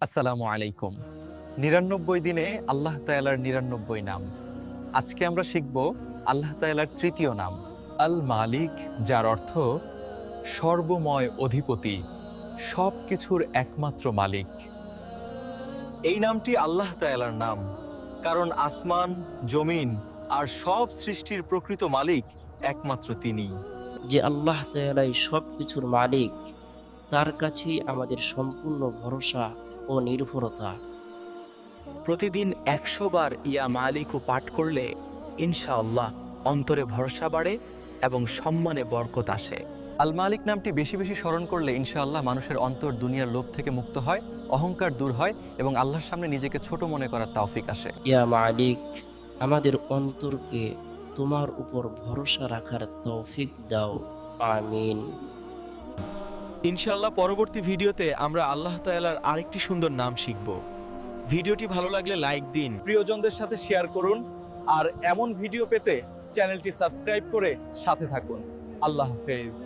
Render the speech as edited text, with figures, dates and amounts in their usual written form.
আসসালামু আলাইকুম। ৯৯ দিনে আল্লাহ তাআলার ৯৯ নাম। আজকে আমরা শিখব আল্লাহ তাআলার তৃতীয় নাম আল মালিক, যার অর্থ সর্বময় অধিপতি, সব কিছুর একমাত্র মালিক। এই নামটি আল্লাহ তাআলার নাম, কারণ আসমান, জমিন আর সব সৃষ্টির প্রকৃত মালিক একমাত্র তিনিই। যে আল্লাহ তাআলাই সব কিছুর মালিক, তার কাছেই আমাদের সম্পূর্ণ ভরসা ও নির্ভরতা। প্রতিদিন ১০০ বার ইয়া মালিকু পাঠ করলে ইনশাআল্লাহ অন্তরে ভরসা বাড়ে এবং সম্মানে বরকত আসে। আল মালিক নামটি বেশি বেশি স্মরণ করলে ইনশাআল্লাহ মানুষের অন্তর দুনিয়ার লোভ থেকে মুক্ত হয়, অহংকার দূর হয় এবং আল্লাহর সামনে নিজেকে ছোট মনে করার তৌফিক আসে। ইয়া মালিক, আমাদের অন্তরকে তোমার উপর ভরসা রাখার তৌফিক দাও। আমিন। ইনশাআল্লাহ পরবর্তী ভিডিওতে আমরা আল্লাহ তাআলার আরেকটি সুন্দর নাম শিখব। ভিডিওটি ভালো লাগলে লাইক দিন, প্রিয়জনদের সাথে শেয়ার করুন, আর এমন ভিডিও পেতে চ্যানেলটি সাবস্ক্রাইব করে সাথে থাকুন। আল্লাহ হাফেজ।